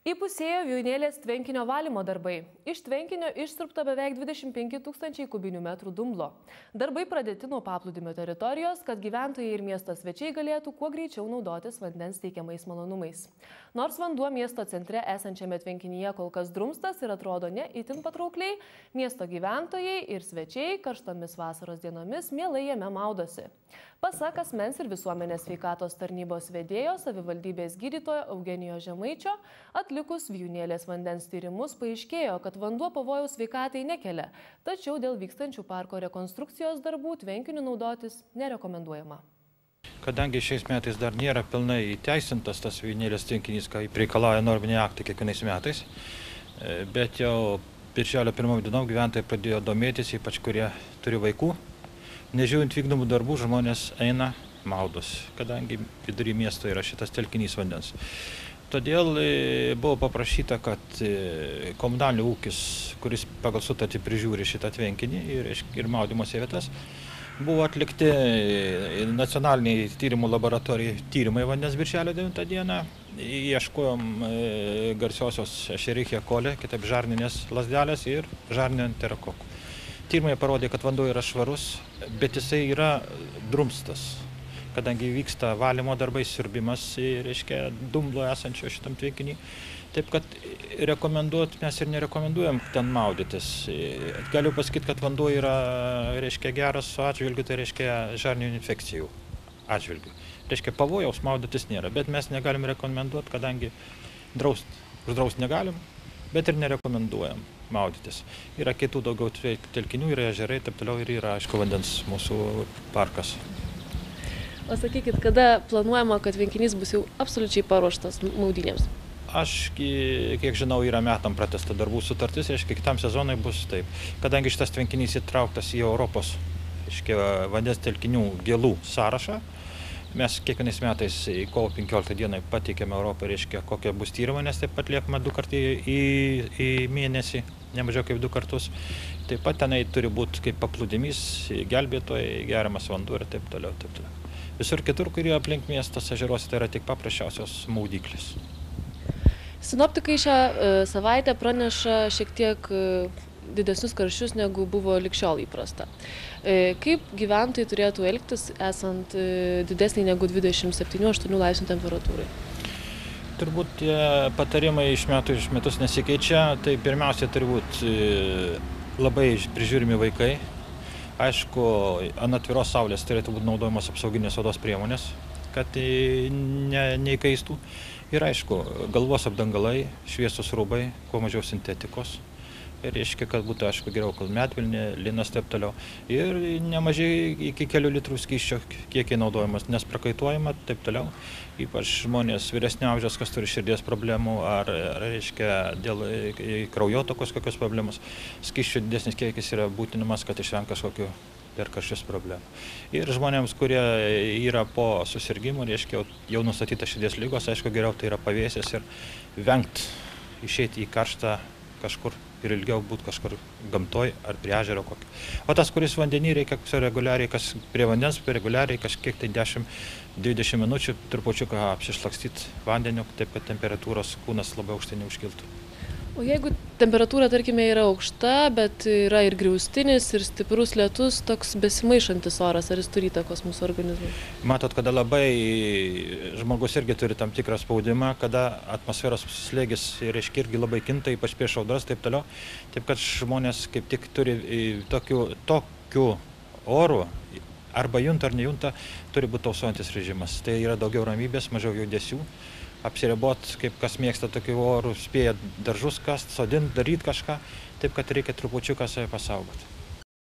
Įpusėjo Vijūnėlės tvenkinio valymo darbai. Iš tvenkinio išsiurbta beveik 25 000 kubinių metrų dumblo. Darbai pradėti nuo paplūdimio teritorijos, kad gyventojai ir miesto svečiai galėtų kuo greičiau naudotis vandens teikiamais malonumais. Nors vanduo miesto centre esančiame tvenkinyje kol kas drumstas ir atrodo ne itin patraukliai, miesto gyventojai ir svečiai karštomis vasaros dienomis mielai jame maudosi. Pasak Asmens ir visuomenės sveikatos tarnybos vedėjo savivaldybės gydytojo Eugenijo Žemaičio, atlikus Vijūnėlės vandens tyrimus paaiškėjo, kad vanduo pavojaus sveikatai nekelia, tačiau dėl vykstančių parko rekonstrukcijos darbų tvenkiniu naudotis nerekomenduojama. Kadangi šiais metais dar nėra pilnai įteisintas tas Vijūnėlės tvenkinys, kaip reikalauja norminiai aktai kiekvienais metais, bet jau birželio 1 dienom gyventojai pradėjo domėtis, ypač kurie turi vaikų. Nežiūrint vykdomų darbų, žmonės eina maudos, kadangi vidury miesto yra šitas telkinys vandens. Todėl buvo paprašyta, kad komunalinio ūkis, kuris pagal sutartį prižiūri šitą tvenkinį ir maudymosi vietas, buvo atlikti nacionaliniai tyrimų laboratorijai tyrimai vandens birželio 9 dieną. Ieškojom garsiosios Escherichia coli, kitaip žarninės lazdelės ir žarninio enterokokų. Tyrimai parodė, kad vanduo yra švarus, bet jisai yra drumstas, kadangi vyksta valymo darbai, siurbimas, reiškia, dumblo esančio šitam tvenkinį. Taip, kad mes ir nerekomenduojam ten maudytis. Galiu pasakyti, kad vanduo yra, reiškia, geras su atžvilgiu, tai reiškia žarninių infekcijų atžvilgiu. Reiškia, pavojaus maudytis nėra, bet mes negalim rekomenduoti, kadangi uždraust negalim, bet ir nerekomenduojam maudytis. Yra kitų daugiau telkinių, yra ežerai, taip toliau ir yra, aišku, vandens mūsų parkas. O sakykit, kada planuojama, kad tvenkinys bus jau absoliučiai paruoštas maudynėms? Aš, kiek žinau, yra metam pratęsta darbų sutartis, reiškia, kitam sezonui bus taip. Kadangi šitas tvenkinys įtrauktas į Europos, reiškia, vandens telkinių gėlų sąrašą, mes kiekvienais metais kovo 15 dieną pateikėme Europą, reiškia, kokie bus tyrimai, nes taip pat liekama 2 kartai į mėnesį, ne mažiau kaip 2 kartus. Taip pat tenai turi būti kaip paplūdimys, gelbėtojai, geriamas vanduo ir taip toliau, taip toliau. Visur kitur, kurie aplink miestas ežeruose, tai yra tik paprasčiausios maudyklis. Sinoptikai šią savaitę praneša šiek tiek didesnius karščius, negu buvo lig šiol įprasta. Kaip gyventojai turėtų elgtis, esant didesnį negu 27-8 laipsnių temperatūrai? Turbūt tie patarimai iš metų iš metus nesikeičia. Tai pirmiausia turi būti labai prižiūrimi vaikai. Aišku, ant atviros saulės turėtų būti naudojamos apsauginės odos priemonės, kad neįkaistų. Ir aišku, galvos apdangalai, šviesus rūbai, kuo mažiau sintetikos. Ir reiškia, kad būtų, aišku, geriau medvilnė, linas, taip toliau. Ir nemažai iki kelių litrų skysčio kiekiai naudojamas, nes prakaituojama, taip toliau. Ypač žmonės vyresnio amžiaus, kas turi širdies problemų, ar reiškia, dėl kraujotakos kokios problemos. Skysčio didesnis kiekis yra būtinimas, kad išvengt kažkokių per karščius problemų. Ir žmonėms, kurie yra po susirgymų, reiškia, jau nustatyta širdies ligos, aišku, geriau tai yra pavėsės ir vengt išeiti į karštą kažkur ir ilgiau būti kažkur gamtoj ar prie ežero kokio. O tas, kuris vandenį, reikia reguliariai, kas prie vandens, reguliariai kažkiek tai 10-20 minučių trupučiuką apsišlakstyti vandeniu, taip kad temperatūros kūnas labai aukštai neužkiltų. O jeigu temperatūra, tarkime, yra aukšta, bet yra ir griaustinis, ir stiprus lietus, toks besimaišantis oras, ar jis turi įtakos mūsų organizmui? Matot, kada labai žmogus irgi turi tam tikrą spaudimą, kada atmosferos slėgis irgi labai kinta, ypač prieš audras, taip toliau. Taip kad žmonės kaip tik turi tokiu oru, arba junta ar nejunta, turi būti tausojantis režimas. Tai yra daugiau ramybės, mažiau judesių. Apsiribot, kaip kas mėgsta tokių orų, spėja daržus kast, sodint, daryti kažką, taip kad reikia trupučiuką save pasaugoti.